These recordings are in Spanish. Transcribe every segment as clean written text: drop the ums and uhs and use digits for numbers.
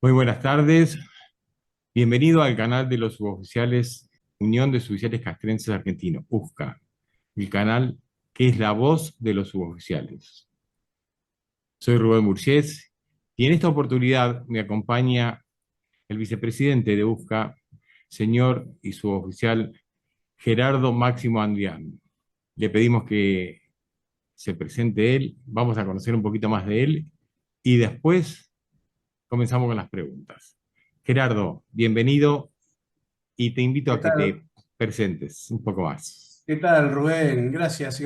Muy buenas tardes. Bienvenido al canal de los suboficiales, Unión de Suboficiales Castrenses Argentinos, USCA, el canal que es la voz de los suboficiales. Soy Rubén Burgés y en esta oportunidad me acompaña el vicepresidente de USCA, señor y suboficial Gerardo Máximo Andrián. Le pedimos que se presente él, vamos a conocer un poquito más de él y después comenzamos con las preguntas. Gerardo, bienvenido y te invito ¿Qué a que tal? te presentes un poco más. ¿Qué tal, Rubén? Gracias,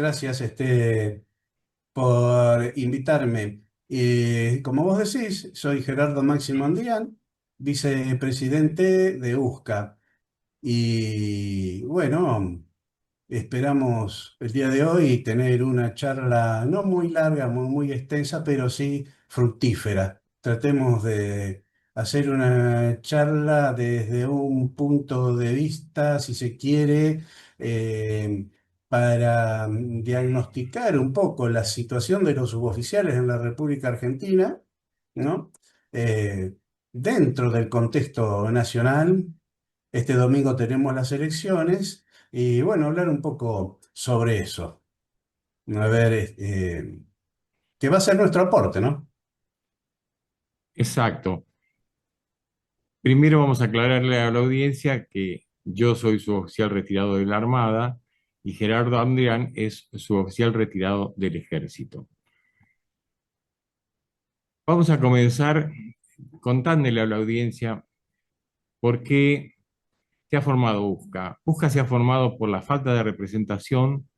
por invitarme. Como vos decís, soy Gerardo Máximo Andrián, vicepresidente de USCA. Y bueno, esperamos el día de hoy tener una charla no muy larga, muy extensa, pero sí fructífera. Tratemos de hacer una charla desde un punto de vista, si se quiere, eh, para diagnosticar un poco la situación de los suboficiales en la República Argentina, ¿no? Eh, Dentro del contexto nacional. Este domingo tenemos las elecciones y bueno, hablar un poco sobre eso. A ver, qué va a ser nuestro aporte, ¿no? Exacto. Primero vamos a aclararle a la audiencia que yo soy suboficial retirado de la Armada y Gerardo Andrián es suboficial retirado del Ejército. Vamos a comenzar contándole a la audiencia por qué se ha formado USCA. USCA se ha formado por la falta de representación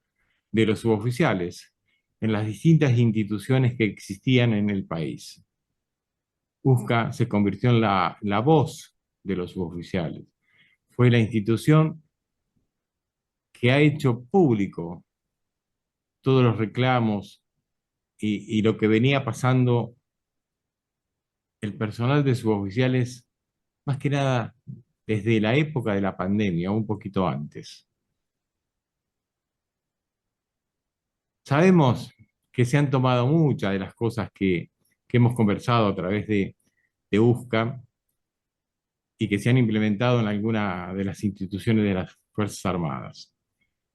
de los suboficiales en las distintas instituciones que existían en el país. USCA se convirtió en la voz de los suboficiales. Fue la institución que ha hecho público todos los reclamos y lo que venía pasando el personal de suboficiales, más que nada desde la época de la pandemia, un poquito antes. Sabemos que se han tomado muchas de las cosas que hemos conversado a través de USCA y que se han implementado en alguna de las instituciones de las Fuerzas Armadas.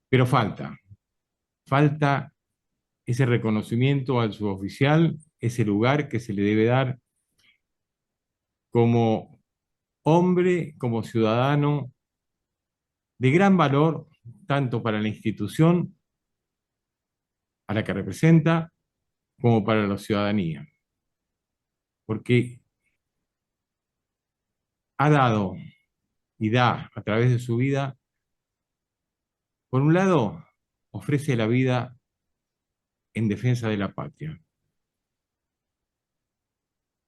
Pero falta ese reconocimiento al suboficial, ese lugar que se le debe dar como hombre, como ciudadano, de gran valor, tanto para la institución a la que representa, como para la ciudadanía, porque ha dado y da a través de su vida, por un lado, ofrece la vida en defensa de la patria.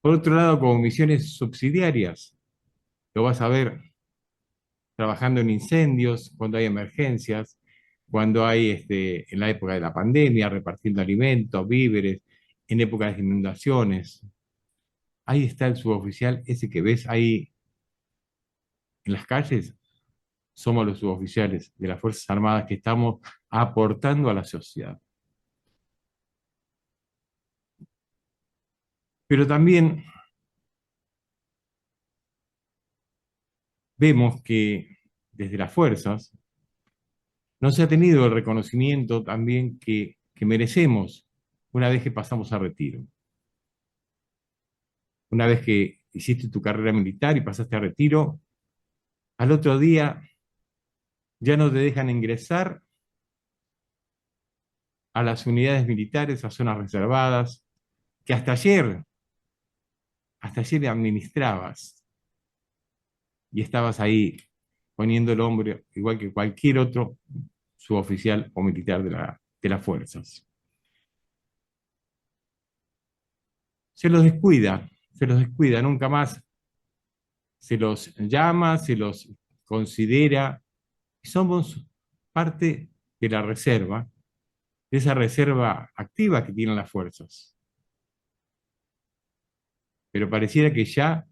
Por otro lado, como misiones subsidiarias, lo vas a ver trabajando en incendios, cuando hay emergencias, cuando hay, en la época de la pandemia, repartiendo alimentos, víveres, en épocas de inundaciones. Ahí está el suboficial, ese que ves ahí en las calles, somos los suboficiales de las Fuerzas Armadas que estamos aportando a la sociedad. Pero también vemos que desde las fuerzas no se ha tenido el reconocimiento también que merecemos una vez que pasamos a retiro. Una vez que hiciste tu carrera militar y pasaste a retiro, al otro día ya no te dejan ingresar a las unidades militares, a zonas reservadas, que hasta ayer administrabas y estabas ahí poniendo el hombro igual que cualquier otro suboficial o militar de las fuerzas. Se los descuida, nunca más se los llama, se los considera. Somos parte de la reserva, de esa reserva activa que tienen las fuerzas. Pero pareciera que ya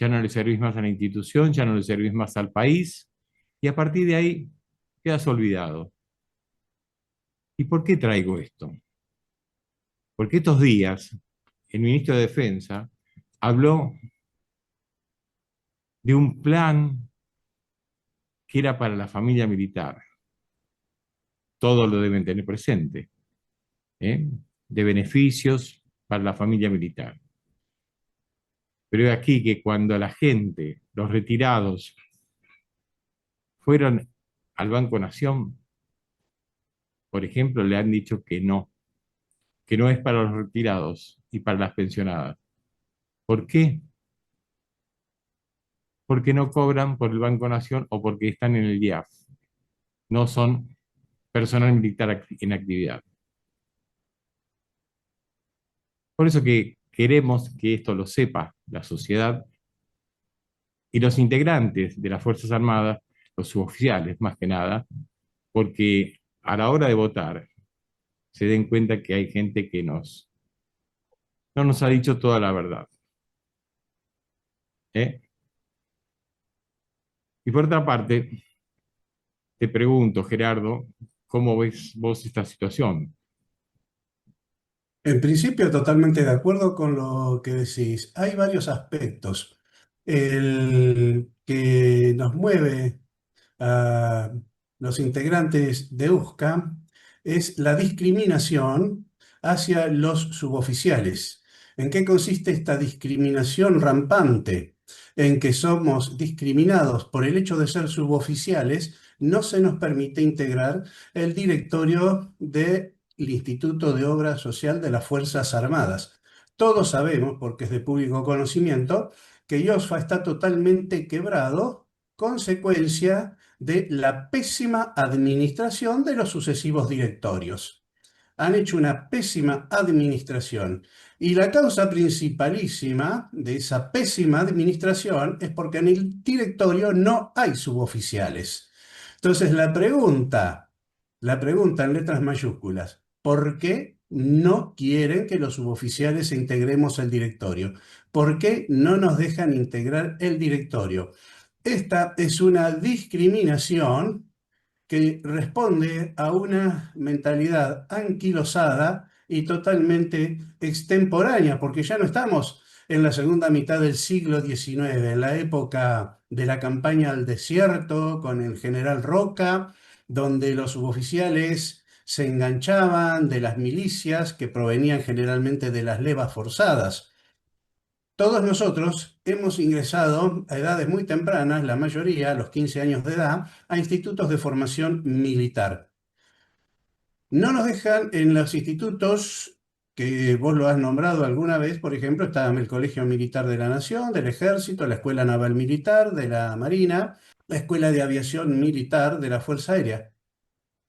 no le servís más a la institución, ya no le servís más al país, y a partir de ahí quedas olvidado. ¿Y por qué traigo esto? Porque estos días el ministro de Defensa habló de un plan que era para la familia militar. Todos lo deben tener presente, ¿eh? De beneficios para la familia militar. Pero es aquí que cuando la gente, los retirados, fueron al Banco Nación, por ejemplo, le han dicho que no es para los retirados y para las pensionadas. ¿Por qué? Porque no cobran por el Banco Nación o porque están en el IAF. No son personal militar en actividad. Por eso que queremos que esto lo sepa la sociedad y los integrantes de las Fuerzas Armadas, los suboficiales más que nada, porque a la hora de votar se den cuenta que hay gente que no nos ha dicho toda la verdad. ¿Eh? Y por otra parte, te pregunto, Gerardo, ¿cómo ves vos esta situación? En principio, totalmente de acuerdo con lo que decís. Hay varios aspectos. El que nos mueve a los integrantes de USCA es la discriminación hacia los suboficiales. ¿En qué consiste esta discriminación rampante? En que somos discriminados por el hecho de ser suboficiales, no se nos permite integrar el directorio del Instituto de Obra Social de las Fuerzas Armadas. Todos sabemos, porque es de público conocimiento, que IOSFA está totalmente quebrado, consecuencia de la pésima administración de los sucesivos directorios. Han hecho una pésima administración. Y la causa principalísima de esa pésima administración es porque en el directorio no hay suboficiales. Entonces la pregunta en letras mayúsculas, ¿por qué no quieren que los suboficiales integremos el directorio? ¿Por qué no nos dejan integrar el directorio? Esta es una discriminación que responde a una mentalidad anquilosada y totalmente extemporánea, porque ya no estamos en la segunda mitad del siglo XIX, en la época de la campaña al desierto con el general Roca, donde los suboficiales se enganchaban de las milicias que provenían generalmente de las levas forzadas. Todos nosotros hemos ingresado a edades muy tempranas, la mayoría a los 15 años de edad, a institutos de formación militar. No nos dejan en los institutos que vos lo has nombrado alguna vez, por ejemplo, está el Colegio Militar de la Nación, del Ejército, la Escuela Naval Militar, de la Marina, la Escuela de Aviación Militar de la Fuerza Aérea.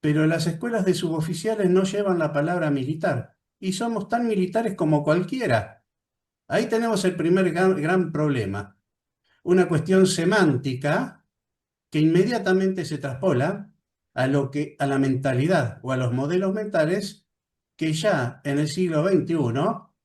Pero las escuelas de suboficiales no llevan la palabra militar y somos tan militares como cualquiera. Ahí tenemos el primer gran problema, una cuestión semántica que inmediatamente se traspola a la mentalidad o a los modelos mentales que ya en el siglo XXI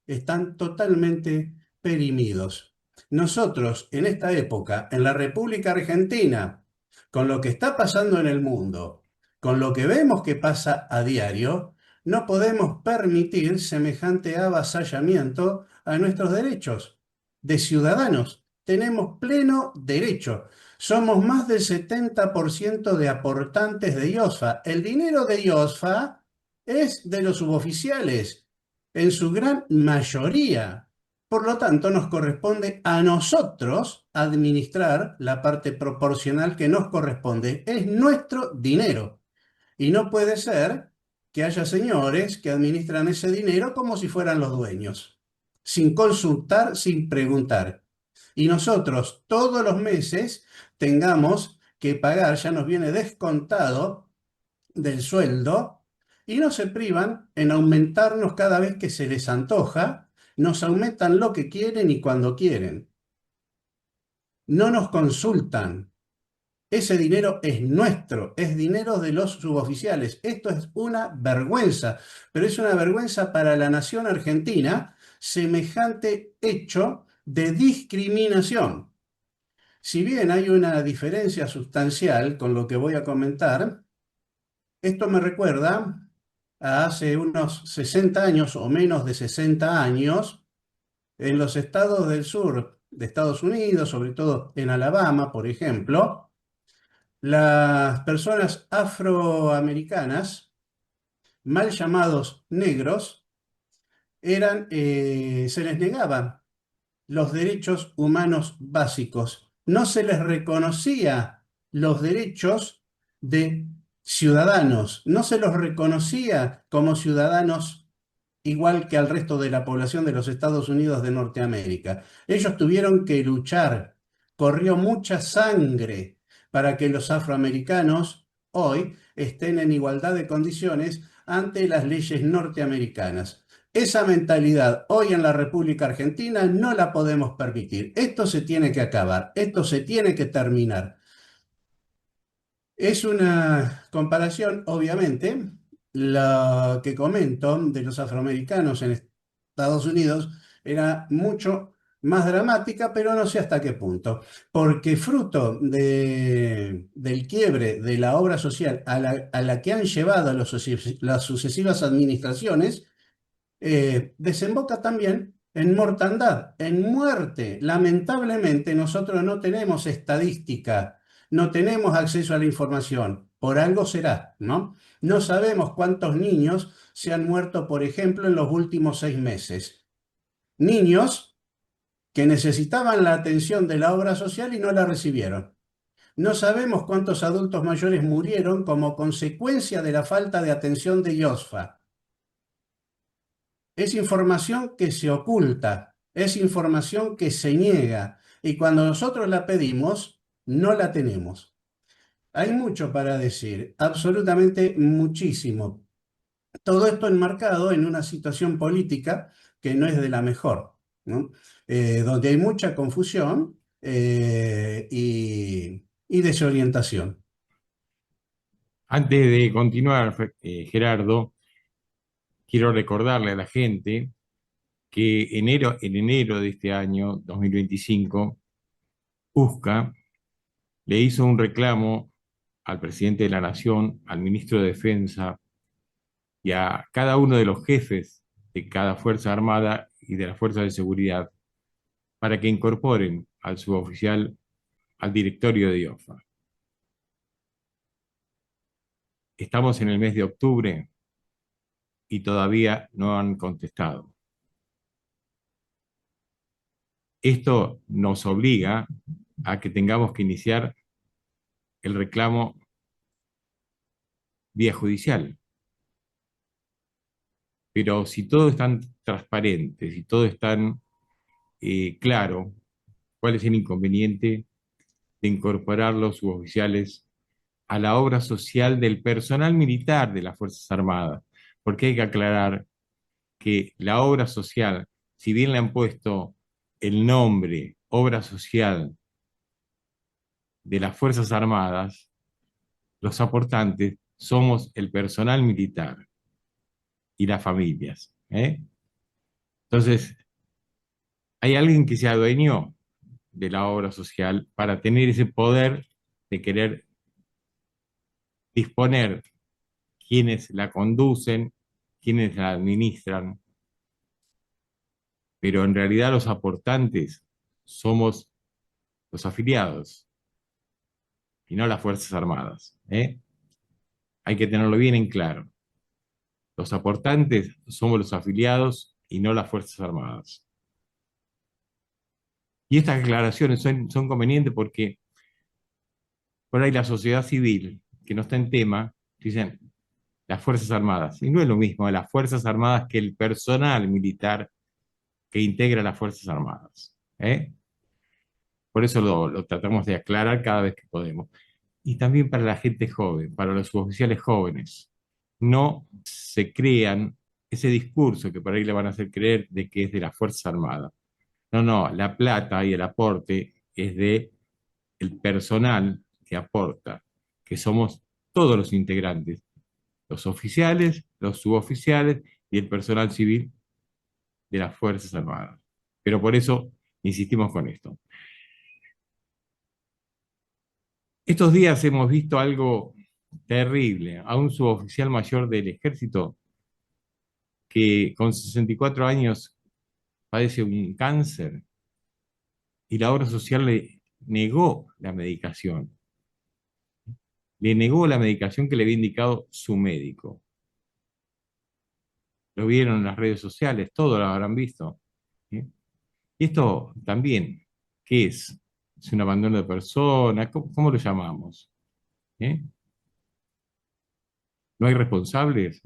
están totalmente perimidos. Nosotros en esta época, en la República Argentina, con lo que está pasando en el mundo, con lo que vemos que pasa a diario, no podemos permitir semejante avasallamiento a nuestros derechos de ciudadanos. Tenemos pleno derecho. Somos más del 70% de aportantes de IOSFA. El dinero de IOSFA es de los suboficiales, en su gran mayoría. Por lo tanto, nos corresponde a nosotros administrar la parte proporcional que nos corresponde. Es nuestro dinero. Y no puede ser que haya señores que administran ese dinero como si fueran los dueños, sin consultar, sin preguntar. Y nosotros todos los meses tengamos que pagar, ya nos viene descontado del sueldo, y no se privan en aumentarnos cada vez que se les antoja, nos aumentan lo que quieren y cuando quieren. No nos consultan. Ese dinero es nuestro, es dinero de los suboficiales. Esto es una vergüenza, pero es una vergüenza para la nación argentina, semejante hecho de discriminación. Si bien hay una diferencia sustancial con lo que voy a comentar, esto me recuerda a hace unos 60 años o menos de 60 años, en los estados del sur de Estados Unidos, sobre todo en Alabama, por ejemplo, las personas afroamericanas, mal llamados negros, se les negaban los derechos humanos básicos. No se les reconocía los derechos de ciudadanos, no se los reconocía como ciudadanos igual que al resto de la población de los Estados Unidos de Norteamérica. Ellos tuvieron que luchar, corrió mucha sangre para que los afroamericanos hoy estén en igualdad de condiciones ante las leyes norteamericanas. Esa mentalidad hoy en la República Argentina no la podemos permitir. Esto se tiene que acabar, esto se tiene que terminar. Es una comparación, obviamente, la que comento de los afroamericanos en Estados Unidos era mucho más dramática, pero no sé hasta qué punto, porque fruto del quiebre de la obra social a la que han llevado las sucesivas administraciones, desemboca también en mortandad, en muerte. Lamentablemente nosotros no tenemos estadística, no tenemos acceso a la información. Por algo será, ¿no? No sabemos cuántos niños se han muerto, por ejemplo, en los últimos 6 meses. Niños que necesitaban la atención de la obra social y no la recibieron. No sabemos cuántos adultos mayores murieron como consecuencia de la falta de atención de IOSFA. Es información que se oculta, es información que se niega y cuando nosotros la pedimos, no la tenemos. Hay mucho para decir, absolutamente muchísimo. Todo esto enmarcado en una situación política que no es de la mejor, ¿no? Donde hay mucha confusión y desorientación. Antes de continuar, Gerardo, quiero recordarle a la gente que en enero de este año, 2025, USCA le hizo un reclamo al presidente de la Nación, al ministro de Defensa y a cada uno de los jefes de cada Fuerza Armada y de las Fuerzas de Seguridad para que incorporen al suboficial al directorio de IOFA. Estamos en el mes de octubre y todavía no han contestado. Esto nos obliga a que tengamos que iniciar el reclamo vía judicial. Pero si todo es tan transparente, si todo es tan claro, ¿cuál es el inconveniente de incorporar los suboficiales a la obra social del personal militar de las Fuerzas Armadas? Porque hay que aclarar que la obra social, si bien le han puesto el nombre obra social de las Fuerzas Armadas, los aportantes somos el personal militar y las familias. Entonces, hay alguien que se adueñó de la obra social para tener ese poder de querer disponer quienes la conducen, quienes la administran, pero en realidad los aportantes somos los afiliados y no las Fuerzas Armadas. Hay que tenerlo bien en claro. Los aportantes somos los afiliados y no las Fuerzas Armadas. Y estas aclaraciones son convenientes porque por ahí la sociedad civil, que no está en tema, dicen las Fuerzas Armadas. Y no es lo mismo las Fuerzas Armadas que el personal militar que integra las Fuerzas Armadas. Por eso lo tratamos de aclarar cada vez que podemos. Y también para la gente joven, para los suboficiales jóvenes. No se crean ese discurso que por ahí le van a hacer creer de que es de las Fuerzas Armadas. No, no, la plata y el aporte es de el personal que aporta, que somos todos los integrantes, los oficiales, los suboficiales y el personal civil de las Fuerzas Armadas. Pero por eso insistimos con esto. Estos días hemos visto algo terrible, a un suboficial mayor del ejército que con 64 años padece un cáncer y la obra social le negó la medicación. Le negó la medicación que le había indicado su médico. Lo vieron en las redes sociales, todos lo habrán visto. ¿Sí? Y esto también, ¿qué es? ¿Es un abandono de persona? ¿Cómo lo llamamos? ¿Eh? ¿No hay responsables?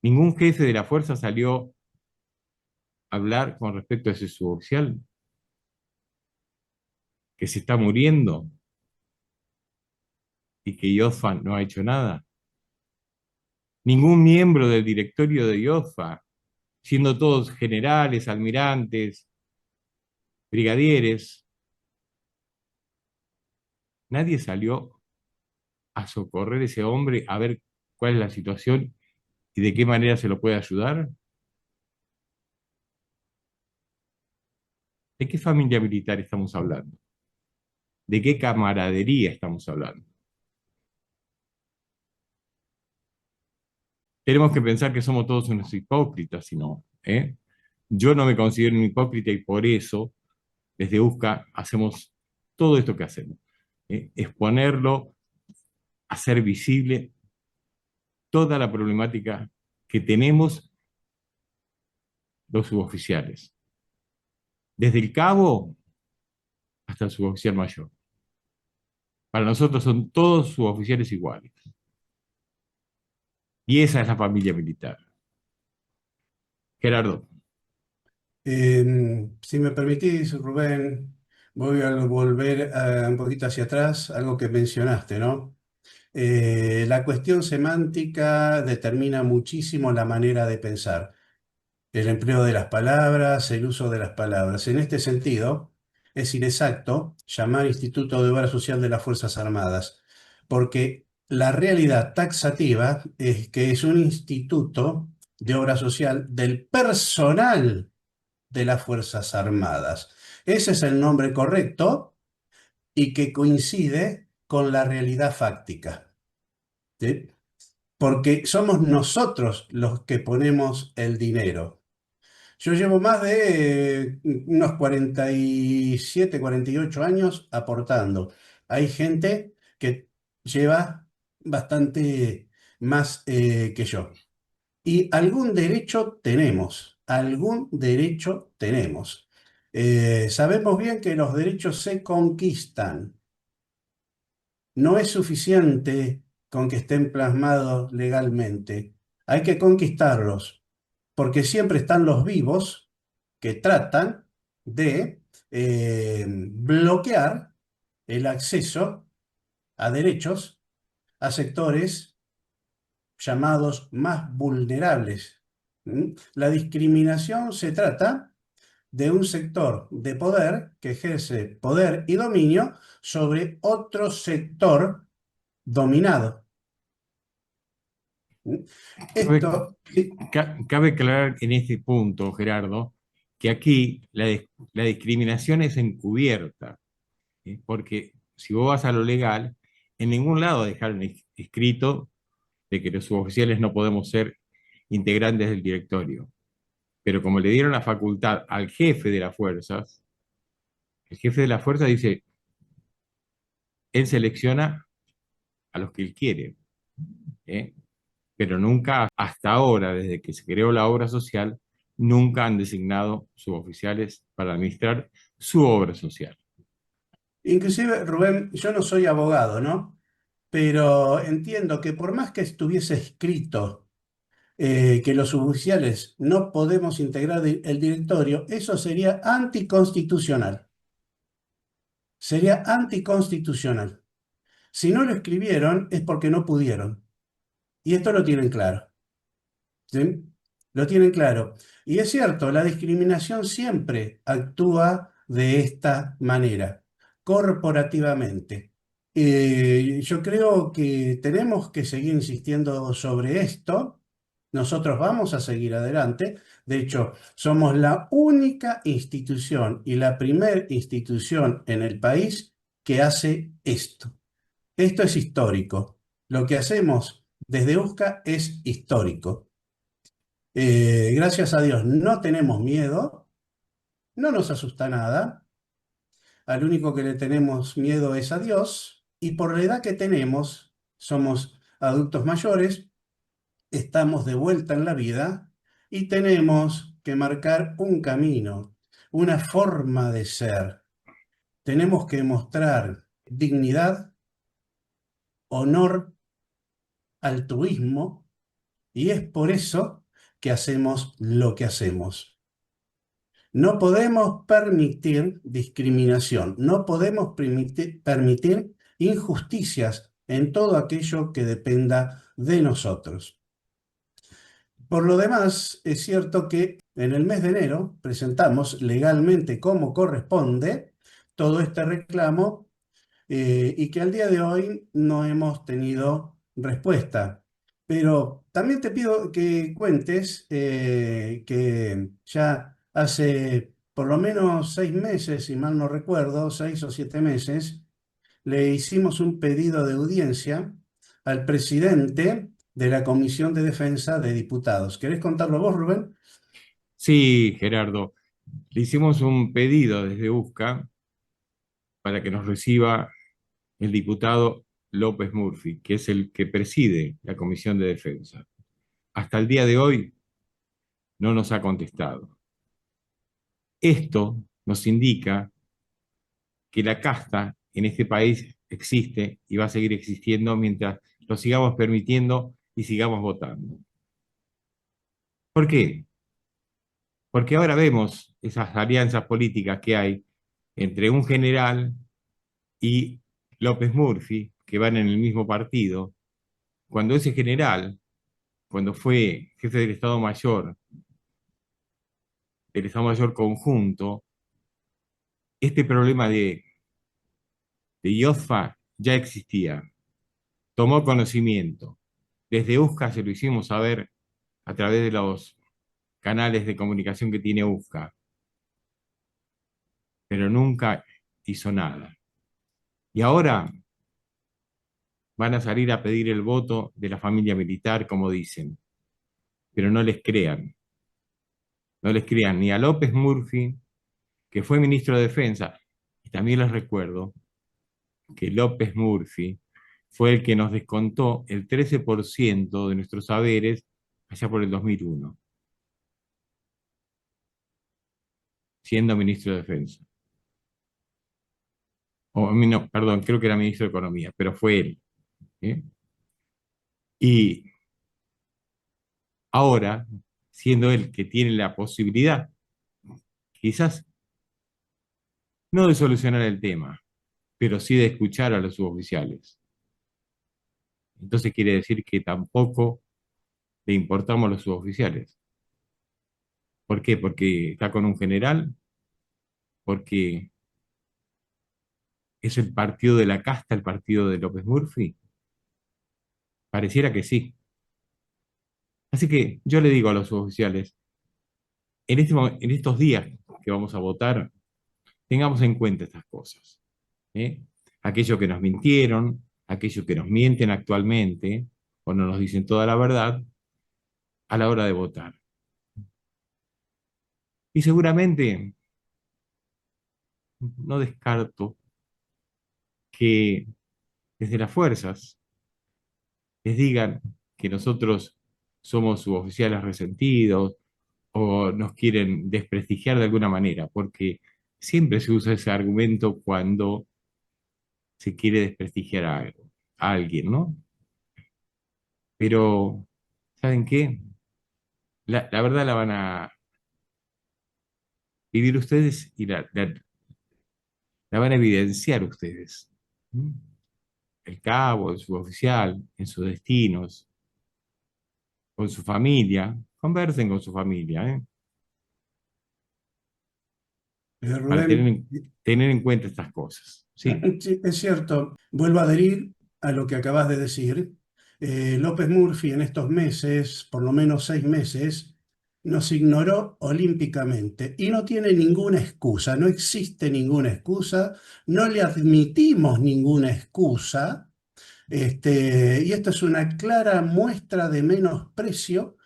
Ningún jefe de la fuerza salió a hablar con respecto a ese suboficial que se está muriendo y que IOFA no ha hecho nada. Ningún miembro del directorio de IOFA, siendo todos generales, almirantes, brigadieres, nadie salió a socorrer a ese hombre, a ver cuál es la situación y de qué manera se lo puede ayudar. ¿De qué familia militar estamos hablando? ¿De qué camaradería estamos hablando? Tenemos que pensar que somos todos unos hipócritas, si no, ¿eh? Yo no me considero un hipócrita y por eso desde USCA hacemos todo esto que hacemos. Exponerlo, hacer visible toda la problemática que tenemos los suboficiales, desde el cabo hasta el suboficial mayor. Para nosotros son todos suboficiales iguales. Y esa es la familia militar. Gerardo, Si me permitís, Rubén, voy a volver un poquito hacia atrás, algo que mencionaste, ¿no? La cuestión semántica determina muchísimo la manera de pensar. El empleo de las palabras, el uso de las palabras. En este sentido, es inexacto llamar Instituto de Obra Social de las Fuerzas Armadas, porque la realidad taxativa es que es un instituto de obra social del personal de las Fuerzas Armadas. Ese es el nombre correcto y que coincide con la realidad fáctica, ¿sí? Porque somos nosotros los que ponemos el dinero. Yo llevo más de unos 47, 48 años aportando. Hay gente que lleva bastante más que yo. Y algún derecho tenemos, algún derecho tenemos. Sabemos bien que los derechos se conquistan. No es suficiente con que estén plasmados legalmente. Hay que conquistarlos, porque siempre están los vivos que tratan de bloquear el acceso a derechos a sectores llamados más vulnerables. ¿Mm? La discriminación se trata de un sector de poder que ejerce poder y dominio sobre otro sector dominado. ¿Mm? cabe, Esto, sí, cabe aclarar en este punto, Gerardo, que aquí la discriminación es encubierta, ¿sí? Porque si vos vas a lo legal, en ningún lado dejaron escrito de que los suboficiales no podemos ser integrantes del directorio. Pero como le dieron la facultad al jefe de las fuerzas, el jefe de la fuerza dice, él selecciona a los que él quiere, ¿eh? Pero nunca, hasta ahora, desde que se creó la obra social, nunca han designado suboficiales para administrar su obra social. inclusive, Rubén, yo no soy abogado, ¿no? Pero entiendo que por más que estuviese escrito que los suboficiales no podemos integrar el directorio, eso sería anticonstitucional. Sería anticonstitucional. Si no lo escribieron es porque no pudieron. Y esto lo tienen claro. ¿Sí? Lo tienen claro. Y es cierto, la discriminación siempre actúa de esta manera, corporativamente. Yo creo que tenemos que seguir insistiendo sobre esto. Nosotros vamos a seguir adelante. De hecho, somos la única institución y la primer institución en el país que hace esto. Esto es histórico. Lo que hacemos desde USCA es histórico. Gracias a Dios no tenemos miedo, no nos asusta nada, al único que le tenemos miedo es a Dios y por la edad que tenemos, somos adultos mayores, estamos de vuelta en la vida y tenemos que marcar un camino, una forma de ser. Tenemos que mostrar dignidad, honor, altruismo y es por eso que hacemos lo que hacemos. No podemos permitir discriminación, no podemos permitir injusticias en todo aquello que dependa de nosotros. Por lo demás, es cierto que en el mes de enero presentamos legalmente como corresponde todo este reclamo y que al día de hoy no hemos tenido respuesta. Pero también te pido que cuentes que ya hace por lo menos 6 meses, si mal no recuerdo, 6 o 7 meses, le hicimos un pedido de audiencia al presidente de la Comisión de Defensa de Diputados. ¿Querés contarlo vos, Rubén? Sí, Gerardo, le hicimos un pedido desde USCA para que nos reciba el diputado López Murphy, que es el que preside la Comisión de Defensa. Hasta el día de hoy no nos ha contestado. Esto nos indica que la casta en este país existe y va a seguir existiendo mientras lo sigamos permitiendo y sigamos votando. ¿Por qué? Porque ahora vemos esas alianzas políticas que hay entre un general y López Murphy, que van en el mismo partido, cuando ese general, cuando fue jefe del Estado Mayor conjunto, este problema de IOFA ya existía, tomó conocimiento. Desde USCA se lo hicimos saber a través de los canales de comunicación que tiene USCA, pero nunca hizo nada. Y ahora van a salir a pedir el voto de la familia militar, como dicen, pero no les crean ni a López Murphy, que fue ministro de Defensa, y también les recuerdo que López Murphy fue el que nos descontó el 13% de nuestros saberes allá por el 2001, siendo ministro de Defensa. O, no, perdón, creo que era ministro de Economía, pero fue él. ¿Eh? Y ahora, siendo él que tiene la posibilidad, quizás no de solucionar el tema, pero sí de escuchar a los suboficiales. Entonces quiere decir que tampoco le importamos a los suboficiales. ¿Por qué? Porque está con un general, porque es el partido de la casta, el partido de López Murphy. Pareciera que sí. Así que yo le digo a los suboficiales, en estos días que vamos a votar, tengamos en cuenta estas cosas. ¿Eh? Aquellos que nos mintieron, aquellos que nos mienten actualmente, o no nos dicen toda la verdad, a la hora de votar. Y seguramente no descarto que desde las fuerzas les digan que nosotros somos suboficiales resentidos o nos quieren desprestigiar de alguna manera, porque siempre se usa ese argumento cuando se quiere desprestigiar a algo, a alguien, ¿no? Pero, ¿saben qué? La verdad la van a vivir ustedes y la van a evidenciar ustedes. ¿Mm? El cabo, el suboficial, en sus destinos, con su familia, conversen con su familia, ¿eh? Para Rubén, tener en cuenta estas cosas. Sí, sí, es cierto, vuelvo a adherir a lo que acabas de decir. López Murphy en estos meses, por lo menos 6 meses, nos ignoró olímpicamente y no tiene ninguna excusa, no existe ninguna excusa, no le admitimos ninguna excusa, y esto es una clara muestra de menosprecio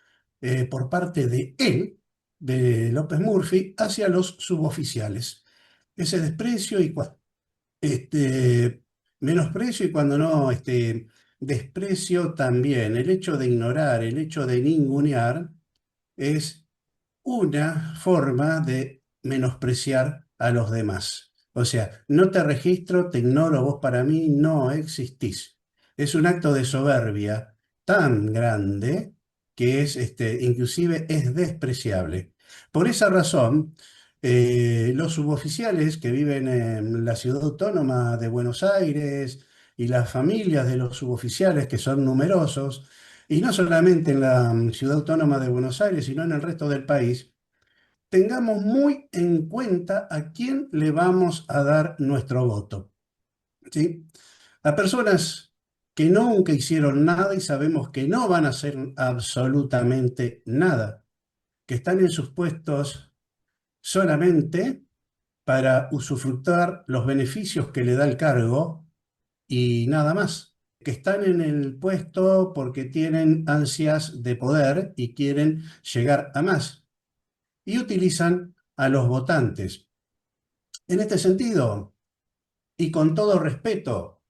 por parte de él, de López Murphy, hacia los suboficiales. Ese desprecio y este, menosprecio y cuando no, desprecio también. El hecho de ignorar, el hecho de ningunear es una forma de menospreciar a los demás. O sea, no te registro, te ignoro, vos para mí no existís. Es un acto de soberbia tan grande que es, inclusive es despreciable. Por esa razón, los suboficiales que viven en la ciudad autónoma de Buenos Aires y las familias de los suboficiales, que son numerosos, y no solamente en la ciudad autónoma de Buenos Aires, sino en el resto del país, tengamos muy en cuenta a quién le vamos a dar nuestro voto, ¿sí? A personas que nunca hicieron nada y sabemos que no van a hacer absolutamente nada, que están en sus puestos solamente para usufructar los beneficios que le da el cargo y nada más, que están en el puesto porque tienen ansias de poder y quieren llegar a más y utilizan a los votantes. En este sentido, y con todo respeto,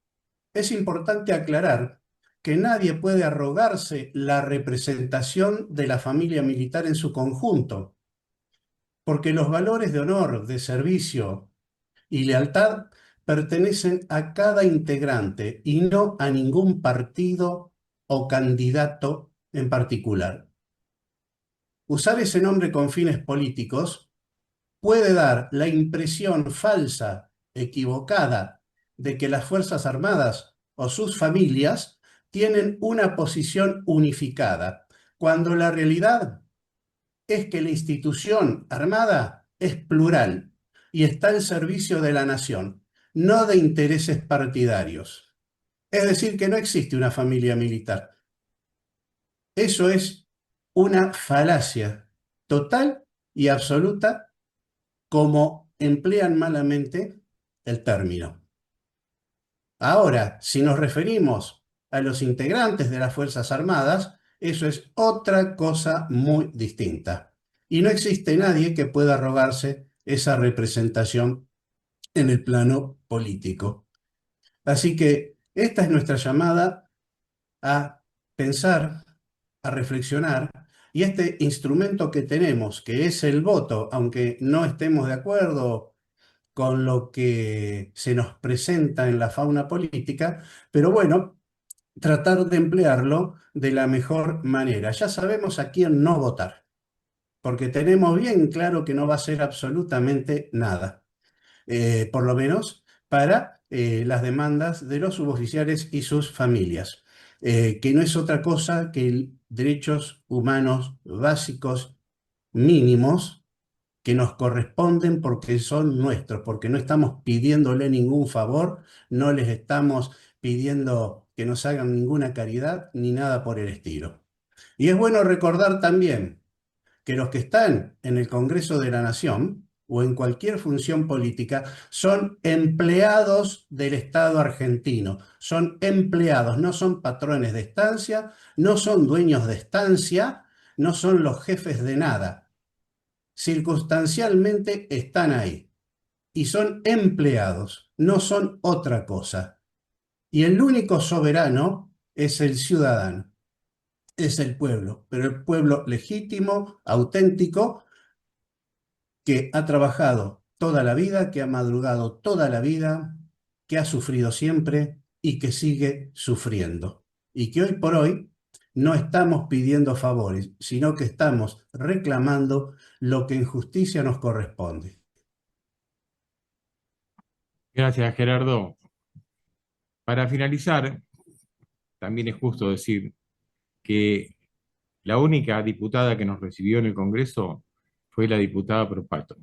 es importante aclarar que nadie puede arrogarse la representación de la familia militar en su conjunto, porque los valores de honor, de servicio y lealtad pertenecen a cada integrante y no a ningún partido o candidato en particular. Usar ese nombre con fines políticos puede dar la impresión falsa, equivocada, de que las Fuerzas Armadas o sus familias tienen una posición unificada, cuando la realidad es que la institución armada es plural y está al servicio de la nación, no de intereses partidarios. Es decir, que no existe una familia militar. Eso es una falacia total y absoluta como emplean malamente el término. Ahora, si nos referimos a los integrantes de las Fuerzas Armadas, eso es otra cosa muy distinta. Y no existe nadie que pueda arrogarse esa representación en el plano político. Así que esta es nuestra llamada a pensar, a reflexionar, y este instrumento que tenemos, que es el voto, aunque no estemos de acuerdo con lo que se nos presenta en la fauna política, pero bueno, tratar de emplearlo de la mejor manera. Ya sabemos a quién no votar, porque tenemos bien claro que no va a ser absolutamente nada, por lo menos para las demandas de los suboficiales y sus familias, que no es otra cosa que derechos humanos básicos mínimos que nos corresponden porque son nuestros, porque no estamos pidiéndole ningún favor, no les estamos pidiendo que nos hagan ninguna caridad ni nada por el estilo. Y es bueno recordar también que los que están en el Congreso de la Nación o en cualquier función política son empleados del Estado argentino, son empleados, no son patrones de estancia, no son dueños de estancia, no son los jefes de nada. Circunstancialmente están ahí y son empleados, no son otra cosa. Y el único soberano es el ciudadano, es el pueblo, pero el pueblo legítimo, auténtico, que ha trabajado toda la vida, que ha madrugado toda la vida, que ha sufrido siempre y que sigue sufriendo. Y que hoy por hoy no estamos pidiendo favores, sino que estamos reclamando lo que en justicia nos corresponde. Gracias, Gerardo. Para finalizar, también es justo decir que la única diputada que nos recibió en el Congreso fue la diputada Propato,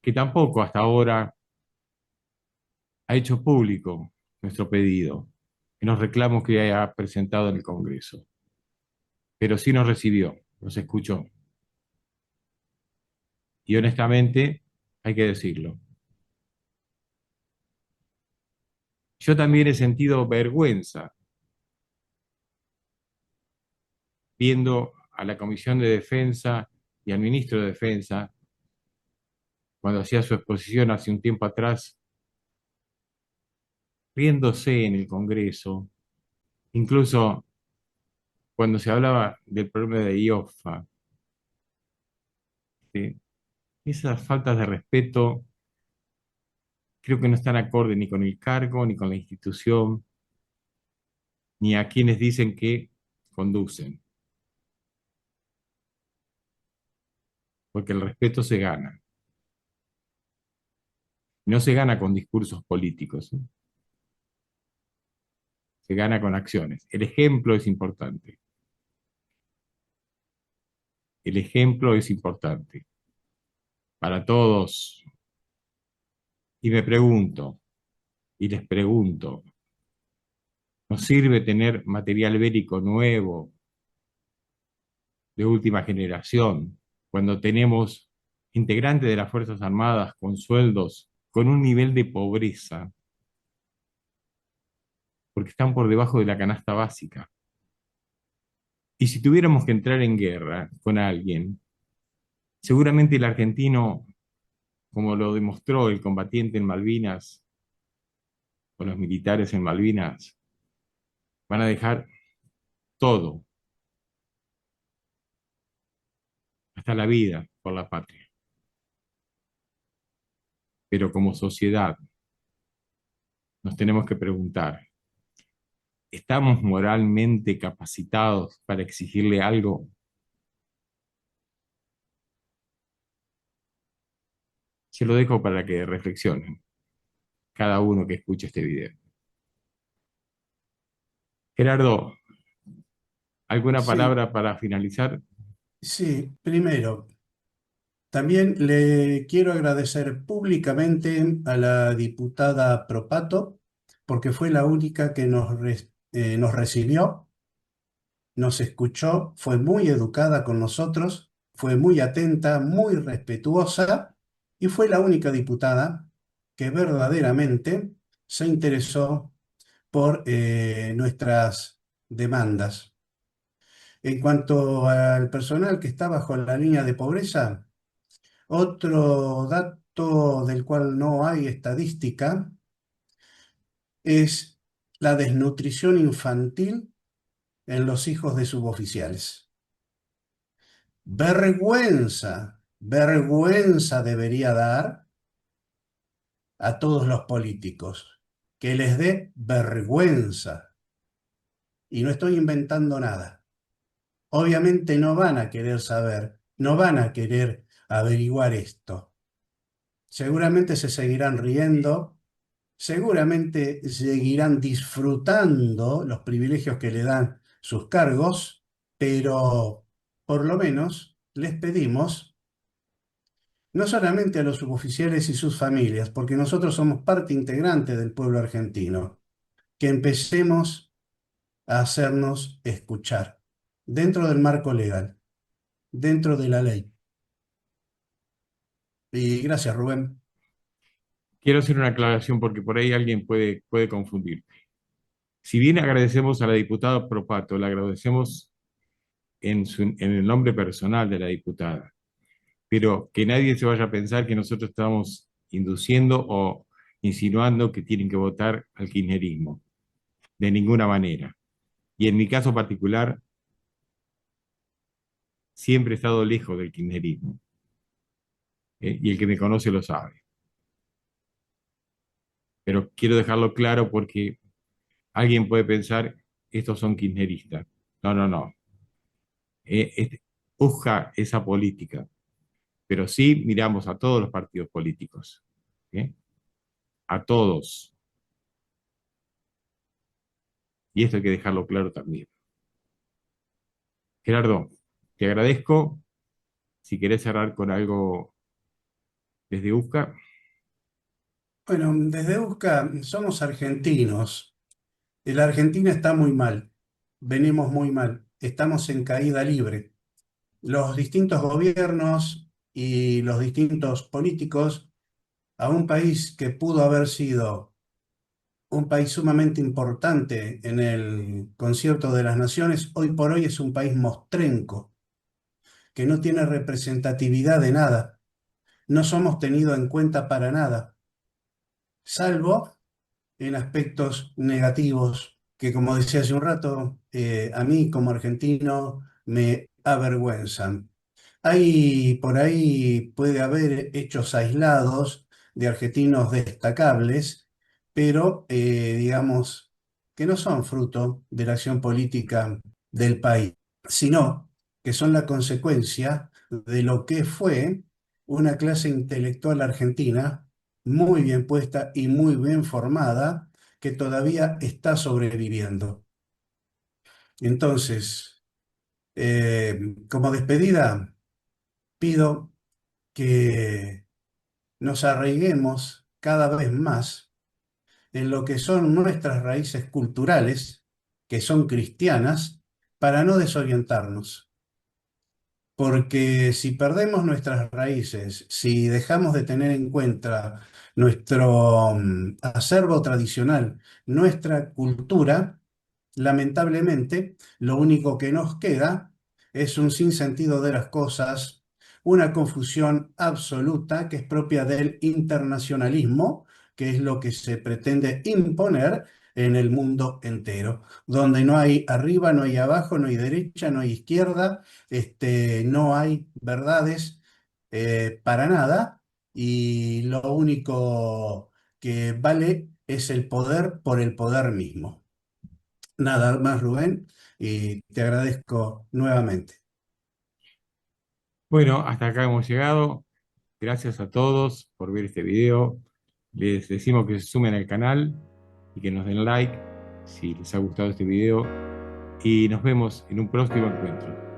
que tampoco hasta ahora ha hecho público nuestro pedido, y los reclamos que ha presentado en el Congreso, pero sí nos recibió, nos escuchó. Y honestamente, hay que decirlo. Yo también he sentido vergüenza viendo a la Comisión de Defensa y al ministro de Defensa, cuando hacía su exposición hace un tiempo atrás, riéndose en el Congreso, incluso cuando se hablaba del problema de IOFA, ¿sí? Esas faltas de respeto creo que no están acorde ni con el cargo, ni con la institución, ni a quienes dicen que conducen, porque el respeto se gana. No se gana con discursos políticos, ¿eh? Se gana con acciones. El ejemplo es importante. El ejemplo es importante para todos. Y me pregunto, y les pregunto, ¿nos sirve tener material bélico nuevo, de última generación, cuando tenemos integrantes de las Fuerzas Armadas con sueldos, con un nivel de pobreza, porque están por debajo de la canasta básica? Y si tuviéramos que entrar en guerra con alguien, seguramente el argentino, como lo demostró el combatiente en Malvinas o los militares en Malvinas, van a dejar todo, hasta la vida, por la patria. Pero como sociedad nos tenemos que preguntar, ¿estamos moralmente capacitados para exigirle algo? Se lo dejo para que reflexionen, cada uno que escuche este video. Gerardo, ¿alguna Sí, palabra para finalizar? sí, primero, también le quiero agradecer públicamente a la diputada Propato, porque fue la única que nos recibió, nos escuchó, fue muy educada con nosotros, fue muy atenta, muy respetuosa, y fue la única diputada que verdaderamente se interesó por nuestras demandas. En cuanto al personal que está bajo la línea de pobreza, otro dato del cual no hay estadística es la desnutrición infantil en los hijos de suboficiales. Vergüenza, vergüenza debería dar a todos los políticos, que les dé vergüenza. Y no estoy inventando nada. Obviamente no van a querer saber, no van a querer averiguar esto. Seguramente se seguirán riendo, seguramente seguirán disfrutando los privilegios que le dan sus cargos, pero por lo menos les pedimos, no solamente a los suboficiales y sus familias, porque nosotros somos parte integrante del pueblo argentino, que empecemos a hacernos escuchar dentro del marco legal, dentro de la ley. Y gracias, Rubén. Quiero hacer una aclaración porque por ahí alguien puede confundir. Si bien agradecemos a la diputada Propato, le agradecemos en el nombre personal de la diputada, pero que nadie se vaya a pensar que nosotros estamos induciendo o insinuando que tienen que votar al kirchnerismo, de ninguna manera. Y en mi caso particular, siempre he estado lejos del kirchnerismo, y el que me conoce lo sabe. Pero quiero dejarlo claro porque alguien puede pensar, estos son kirchneristas. No, no, no. Busca esa política, pero sí miramos a todos los partidos políticos, ¿eh? A todos. Y esto hay que dejarlo claro también. Gerardo, te agradezco. Si querés cerrar con algo desde USCA. Bueno, desde USCA somos argentinos. La Argentina está muy mal. Venimos muy mal. Estamos en caída libre. Los distintos gobiernos y los distintos políticos a un país que pudo haber sido un país sumamente importante en el concierto de las naciones, hoy por hoy es un país mostrenco. que no tiene representatividad de nada. No somos tenidos en cuenta para nada, salvo en aspectos negativos que, como decía hace un rato, a mí como argentino me avergüenzan. Hay por ahí puede haber hechos aislados de argentinos destacables, pero digamos que no son fruto de la acción política del país, sino que son la consecuencia de lo que fue una clase intelectual argentina muy bien puesta y muy bien formada, que todavía está sobreviviendo. Entonces, como despedida, pido que nos arraiguemos cada vez más en lo que son nuestras raíces culturales, que son cristianas, para no desorientarnos. Porque si perdemos nuestras raíces, si dejamos de tener en cuenta nuestro acervo tradicional, nuestra cultura, lamentablemente, lo único que nos queda es un sinsentido de las cosas, una confusión absoluta que es propia del internacionalismo, que es lo que se pretende imponer en el mundo entero, donde no hay arriba, no hay abajo, no hay derecha, no hay izquierda, no hay verdades para nada, y lo único que vale es el poder por el poder mismo. Nada más, Rubén, y te agradezco nuevamente. Bueno, hasta acá hemos llegado. Gracias a todos por ver este video. Les decimos que se sumen al canal y que nos den like si les ha gustado este video. Y nos vemos en un próximo encuentro.